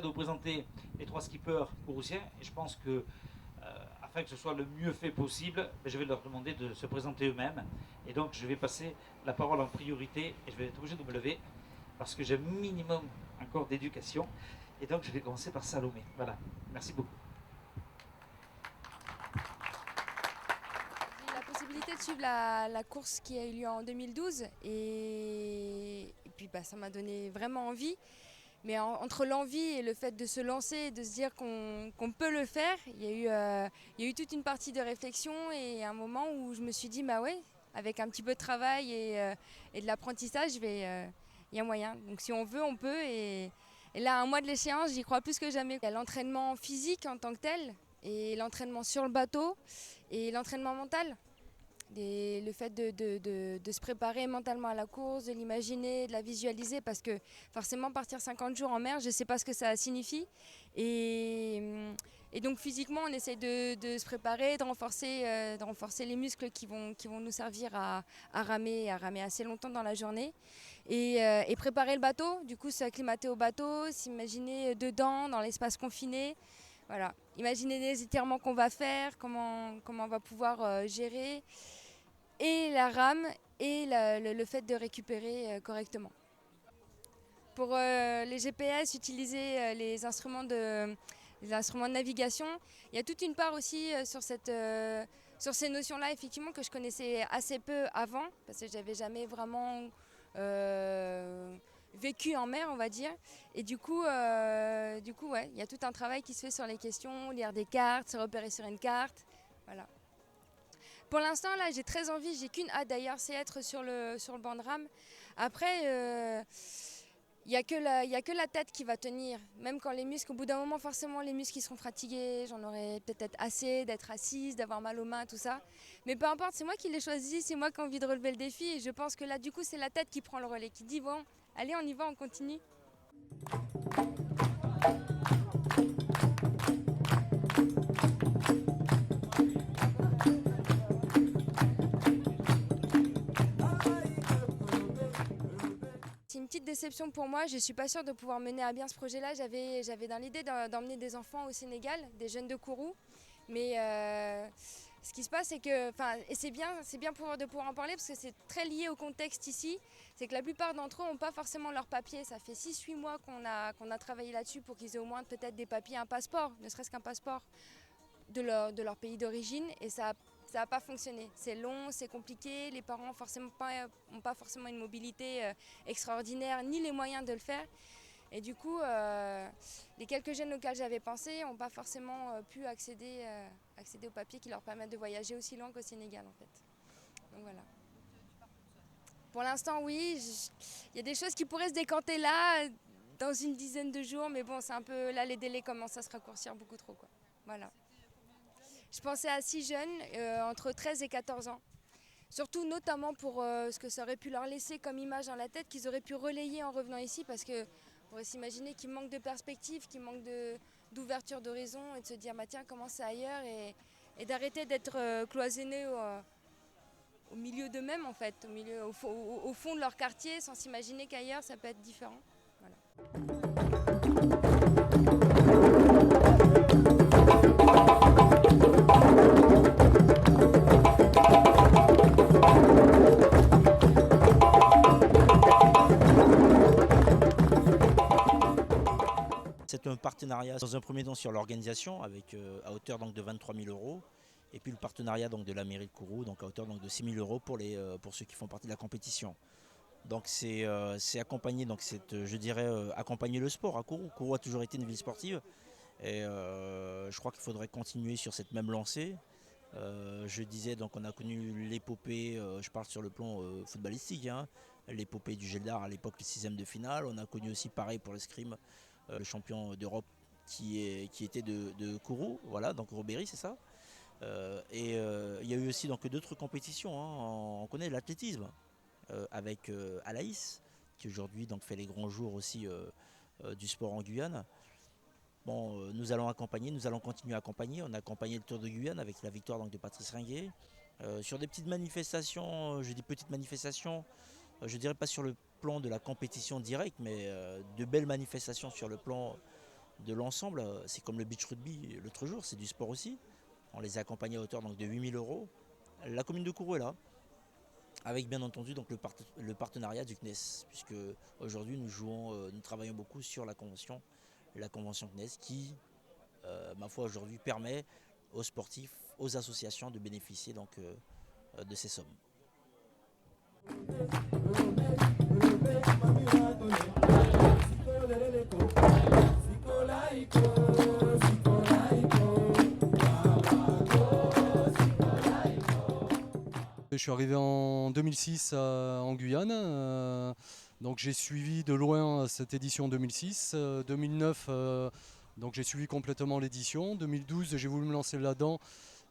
déjà de vous présenter les 3 skippers courrousiens et je pense que afin que ce soit le mieux fait possible, je vais leur demander de se présenter eux-mêmes. Et donc je vais passer la parole en priorité et je vais être obligé de me lever parce que j'ai un minimum encore d'éducation. Et donc je vais commencer par Salomé. Voilà, merci beaucoup. J'ai eu la possibilité de suivre la course qui a eu lieu en 2012 et puis ça m'a donné vraiment envie. Mais entre l'envie et le fait de se lancer et de se dire qu'on peut le faire, il y a eu toute une partie de réflexion et un moment où je me suis dit, bah ouais, avec un petit peu de travail et de l'apprentissage, il y a moyen. Donc si on veut, on peut. Et là, à un mois de l'échéance, j'y crois plus que jamais. Il y a l'entraînement physique en tant que tel, et l'entraînement sur le bateau, et l'entraînement mental. Le fait de se préparer mentalement à la course, de l'imaginer, de la visualiser, parce que forcément partir 50 jours en mer, je ne sais pas ce que ça signifie. Et donc physiquement, on essaie de se préparer, de renforcer les muscles qui vont nous servir à ramer assez longtemps dans la journée. Et préparer le bateau, du coup s'acclimater au bateau, s'imaginer dedans, dans l'espace confiné. Voilà, imaginer les étirements qu'on va faire, comment on va pouvoir gérer, et la rame et le fait de récupérer correctement. Pour les GPS, utiliser les instruments de navigation. Il y a toute une part aussi sur ces notions-là, effectivement, que je connaissais assez peu avant, parce que j'avais jamais vraiment vécu en mer, on va dire. Et du coup, ouais, il y a tout un travail qui se fait sur les questions, lire des cartes, se repérer sur une carte. Voilà. Pour l'instant, là, j'ai très envie, j'ai qu'une hâte d'ailleurs, c'est être sur le banc de rame. Après, il n'y a que la tête qui va tenir. Même quand les muscles, au bout d'un moment, forcément, les muscles qui seront fatigués. J'en aurai peut-être assez d'être assise, d'avoir mal aux mains, tout ça. Mais peu importe, c'est moi qui l'ai choisi, c'est moi qui ai envie de relever le défi. Et je pense que là, du coup, c'est la tête qui prend le relais, qui dit, bon, allez, on y va, on continue. C'est une petite déception pour moi, je ne suis pas sûre de pouvoir mener à bien ce projet-là. J'avais dans l'idée d'emmener des enfants au Sénégal, des jeunes de Kourou. Mais ce qui se passe, c'est que, et c'est bien de pouvoir en parler parce que c'est très lié au contexte ici, c'est que la plupart d'entre eux n'ont pas forcément leurs papiers. Ça fait 6-8 mois qu'on a travaillé là-dessus pour qu'ils aient au moins peut-être des papiers, un passeport, ne serait-ce qu'un passeport de leur pays d'origine, et ça n'a pas fonctionné. C'est long, c'est compliqué, les parents n'ont pas forcément une mobilité extraordinaire, ni les moyens de le faire. Et du coup, les quelques jeunes auxquels j'avais pensé n'ont pas forcément pu accéder aux papiers qui leur permettent de voyager aussi loin qu'au Sénégal, en fait. Donc voilà. Pour l'instant, oui, il y a des choses qui pourraient se décanter là, dans une dizaine de jours, mais bon, c'est un peu, là, les délais commencent à se raccourcir beaucoup trop, quoi. Voilà. Je pensais à 6 jeunes, entre 13 et 14 ans. Surtout notamment pour ce que ça aurait pu leur laisser comme image dans la tête, qu'ils auraient pu relayer en revenant ici, parce qu'on pourrait s'imaginer qu'ils manquent de perspective, qu'ils manquent d'ouverture d'horizon, et de se dire, bah tiens, comment c'est ailleurs, et d'arrêter d'être cloisonnés au milieu d'eux-mêmes, en fait, au fond de leur quartier, sans s'imaginer qu'ailleurs ça peut être différent. Voilà. C'est un partenariat dans un premier temps sur l'organisation avec à hauteur donc, de 23 000 €. Et puis le partenariat donc, de la mairie de Kourou donc, à hauteur donc, de 6 000 € pour ceux qui font partie de la compétition. Donc c'est accompagner, donc je dirais accompagner le sport à Kourou. Kourou a toujours été une ville sportive et je crois qu'il faudrait continuer sur cette même lancée. Je disais donc on a connu l'épopée, je parle sur le plan footballistique, hein, l'épopée du Geldar à l'époque les 6e de finale. On a connu aussi pareil pour l'escrime, le champion d'Europe qui était de Kourou, voilà, donc Robéry c'est ça. Il y a eu aussi donc d'autres compétitions, hein. On connaît l'athlétisme avec Alaïs qui aujourd'hui donc fait les grands jours aussi du sport en Guyane. Bon, nous allons continuer à accompagner. On a accompagné le Tour de Guyane avec la victoire donc, de Patrice Ringuet. Sur des petites manifestations, je dis petites manifestations, je dirais pas sur le plan de la compétition directe, mais de belles manifestations sur le plan de l'ensemble. C'est comme le beach rugby l'autre jour, c'est du sport aussi. On les a accompagnés à hauteur donc, de 8 000 euros. La commune de Kourou est là, avec bien entendu donc, le partenariat du CNES, puisque aujourd'hui nous travaillons beaucoup sur la convention CNES qui, ma foi, aujourd'hui permet aux sportifs, aux associations de bénéficier donc, de ces sommes. Je suis arrivé en 2006 en Guyane, donc j'ai suivi de loin cette édition 2006. 2009, donc j'ai suivi complètement l'édition. 2012, j'ai voulu me lancer là-dedans,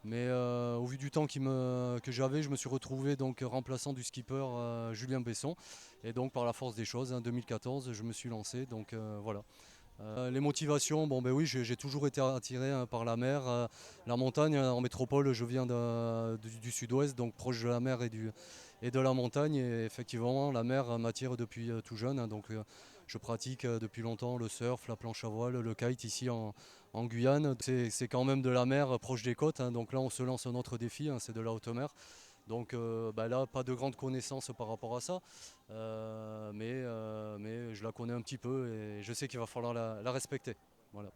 mais au vu du temps que j'avais, je me suis retrouvé donc remplaçant du skipper Julien Besson. Et donc par la force des choses, en 2014, je me suis lancé. Donc voilà. Les motivations, bon ben oui, j'ai toujours été attiré par la mer, la montagne. En métropole, je viens du sud-ouest, donc proche de la mer et de la montagne. Et effectivement, la mer m'attire depuis tout jeune. Donc je pratique depuis longtemps le surf, la planche à voile, le kite ici en Guyane. C'est quand même de la mer proche des côtes. Donc là, on se lance un autre défi, c'est de la haute mer. Donc là, pas de grandes connaissances par rapport à ça, mais je la connais un petit peu et je sais qu'il va falloir la respecter. Voilà.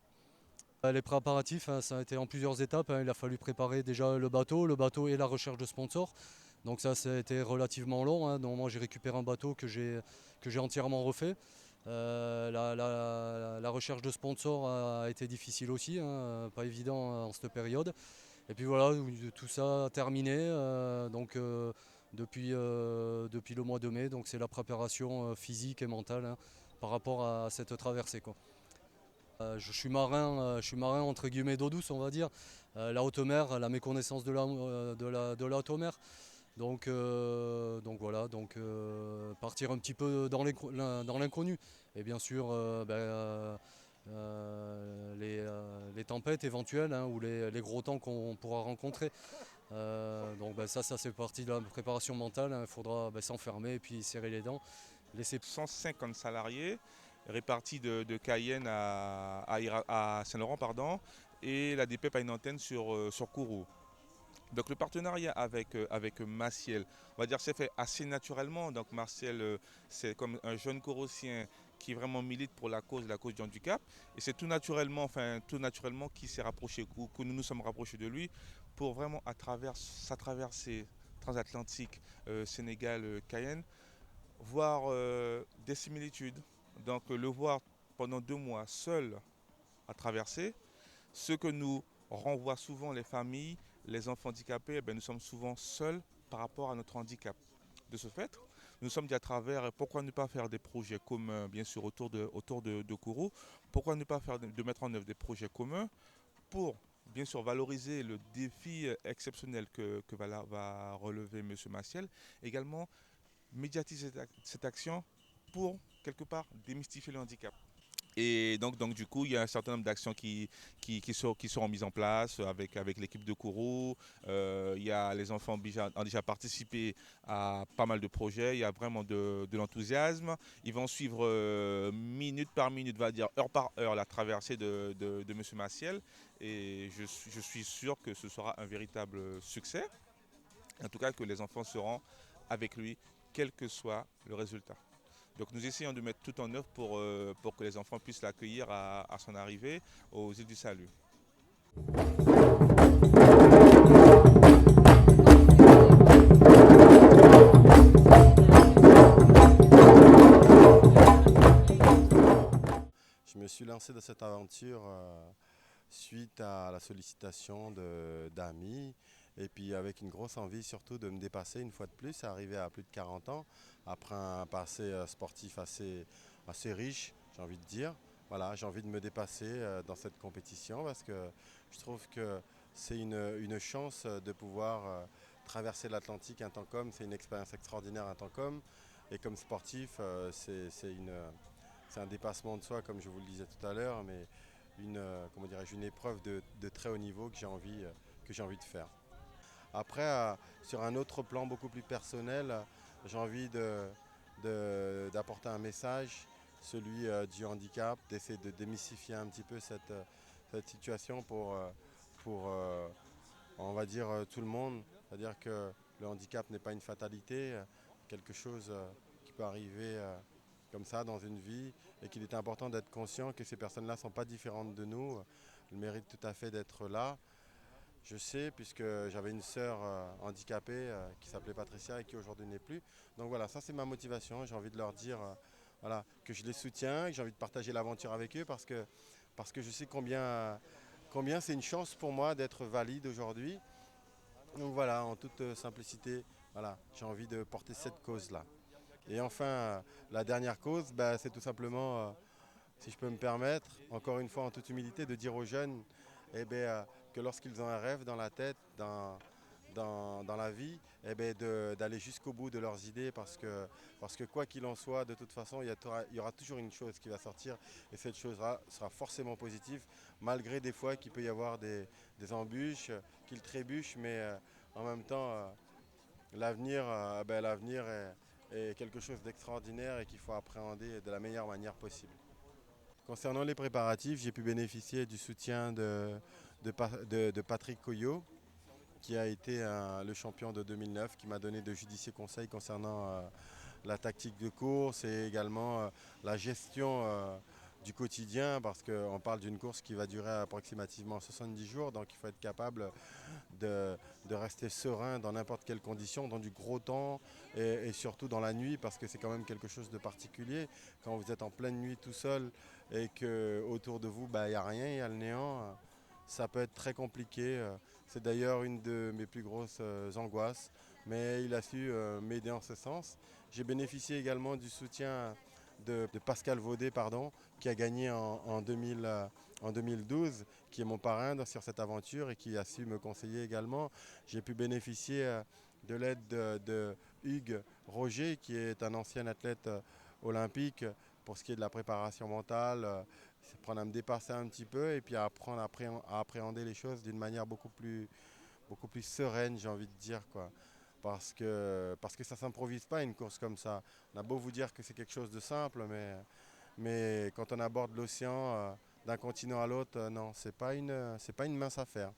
Les préparatifs, ça a été en plusieurs étapes. Il a fallu préparer déjà le bateau et la recherche de sponsors. Donc ça a été relativement long. Donc moi j'ai récupéré un bateau que j'ai entièrement refait. La recherche de sponsors a été difficile aussi, pas évident en cette période. Et puis voilà, tout ça a terminé depuis le mois de mai. Donc c'est la préparation physique et mentale par rapport à cette traversée, quoi. Je suis marin entre guillemets d'eau douce, on va dire. La haute mer, la méconnaissance de la haute mer. Donc voilà, partir un petit peu dans l'inconnu. Et bien sûr, les tempêtes éventuelles ou les gros temps qu'on pourra rencontrer. Ça fait partie de la préparation mentale. Il faudra s'enfermer et puis serrer les dents. Laisser 150 salariés répartis de Cayenne à Saint-Laurent, pardon, et la DPEP a une antenne sur Kourou. Donc le partenariat avec Maciel, on va dire c'est fait assez naturellement. Donc Martial, c'est comme un jeune Kourousien qui vraiment milite pour la cause du handicap. Et c'est tout naturellement qu'il s'est rapproché, que nous nous sommes rapprochés de lui pour vraiment à travers sa traversée transatlantique Sénégal-Cayenne, voir des similitudes. Donc le voir pendant 2 mois seul à traverser, ce que nous renvoient souvent les familles, les enfants handicapés, nous sommes souvent seuls par rapport à notre handicap. De ce fait, nous sommes dit à travers, pourquoi ne pas faire des projets communs, bien sûr, autour de Kourou, pourquoi ne pas mettre en œuvre des projets communs pour, bien sûr, valoriser le défi exceptionnel que va relever M. Maciel, également médiatiser cette action pour, quelque part, démystifier le handicap. Et donc du coup, il y a un certain nombre d'actions qui seront mises en place avec l'équipe de Kourou. Les enfants ont déjà participé à pas mal de projets. Il y a vraiment de l'enthousiasme. Ils vont suivre minute par minute, va dire heure par heure, la traversée de M. Maciel. Et je suis sûr que ce sera un véritable succès. En tout cas, que les enfants seront avec lui, quel que soit le résultat. Donc nous essayons de mettre tout en œuvre pour que les enfants puissent l'accueillir à son arrivée aux îles du Salut. Je me suis lancé dans cette aventure suite à la sollicitation d'amis et puis avec une grosse envie surtout de me dépasser une fois de plus, arriver à plus de 40 ans, après un passé sportif assez riche, j'ai envie de dire. Voilà, j'ai envie de me dépasser dans cette compétition parce que je trouve que c'est une chance de pouvoir traverser l'Atlantique un temps comme, c'est une expérience extraordinaire un temps comme, et comme sportif, c'est un dépassement de soi, comme je vous le disais tout à l'heure, mais une épreuve de très haut niveau que j'ai envie de faire. Après, sur un autre plan beaucoup plus personnel, j'ai envie d'apporter un message celui du handicap, d'essayer de démystifier un petit peu cette situation pour on va dire, tout le monde. C'est-à-dire que le handicap n'est pas une fatalité, quelque chose qui peut arriver comme ça dans une vie et qu'il est important d'être conscient que ces personnes-là ne sont pas différentes de nous. Elles méritent tout à fait d'être là. Je sais, puisque j'avais une sœur handicapée qui s'appelait Patricia et qui aujourd'hui n'est plus. Donc voilà, ça c'est ma motivation. J'ai envie de leur dire voilà, que je les soutiens, que j'ai envie de partager l'aventure avec eux parce que je sais combien c'est une chance pour moi d'être valide aujourd'hui. Donc voilà, en toute simplicité, voilà, j'ai envie de porter cette cause-là. Et enfin, la dernière cause, c'est tout simplement, si je peux me permettre, encore une fois en toute humilité, de dire aux jeunes que lorsqu'ils ont un rêve dans la tête, dans la vie, d'aller jusqu'au bout de leurs idées parce que quoi qu'il en soit, de toute façon, il y aura toujours une chose qui va sortir et cette chose-là sera forcément positive, malgré des fois qu'il peut y avoir des embûches, qu'ils trébuchent, mais en même temps, l'avenir est quelque chose d'extraordinaire et qu'il faut appréhender de la meilleure manière possible. Concernant les préparatifs, j'ai pu bénéficier du soutien de Patrick Coyot, qui a été le champion de 2009, qui m'a donné de judicieux conseils concernant la tactique de course et également la gestion du quotidien, parce qu'on parle d'une course qui va durer approximativement 70 jours, donc il faut être capable de rester serein dans n'importe quelle condition, dans du gros temps et surtout dans la nuit, parce que c'est quand même quelque chose de particulier. Quand vous êtes en pleine nuit tout seul et qu'autour de vous, il n'y a rien, il y a le néant, ça peut être très compliqué. C'est d'ailleurs une de mes plus grosses angoisses, mais il a su m'aider en ce sens. J'ai bénéficié également du soutien de Pascal Vaudet, qui a gagné en 2012, qui est mon parrain sur cette aventure et qui a su me conseiller également. J'ai pu bénéficier de l'aide de Hugues Roger, qui est un ancien athlète olympique, pour ce qui est de la préparation mentale, apprendre à me dépasser un petit peu et puis à apprendre à appréhender les choses d'une manière beaucoup plus sereine, j'ai envie de dire, quoi. Parce que ça ne s'improvise pas une course comme ça. On a beau vous dire que c'est quelque chose de simple, mais quand on aborde l'océan d'un continent à l'autre, non, c'est pas une mince affaire.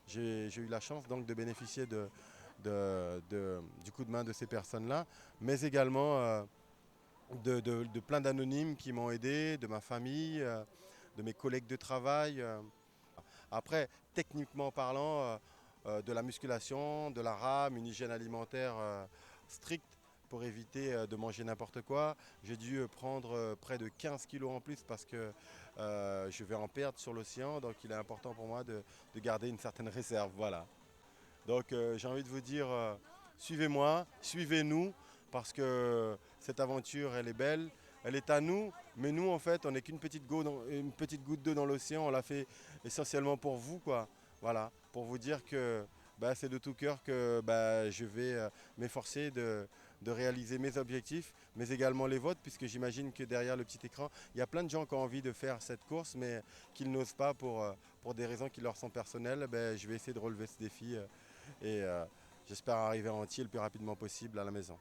J'ai eu la chance donc de bénéficier du coup de main de ces personnes-là, mais également de plein d'anonymes qui m'ont aidé, de ma famille, de mes collègues de travail. Après, techniquement parlant, de la musculation, de la rame, une hygiène alimentaire stricte pour éviter de manger n'importe quoi. J'ai dû prendre près de 15 kilos en plus parce que je vais en perdre sur l'océan, donc il est important pour moi de garder une certaine réserve. Voilà. Donc j'ai envie de vous dire, suivez-moi, suivez-nous, parce que cette aventure, elle est belle, elle est à nous, mais nous, en fait, on n'est qu'une petite goutte d'eau dans l'océan, on l'a fait essentiellement pour vous, quoi. Voilà, pour vous dire que c'est de tout cœur que je vais m'efforcer de réaliser mes objectifs, mais également les vôtres, puisque j'imagine que derrière le petit écran, il y a plein de gens qui ont envie de faire cette course, mais qu'ils n'osent pas pour des raisons qui leur sont personnelles. Je vais essayer de relever ce défi et j'espère arriver entier le plus rapidement possible à la maison.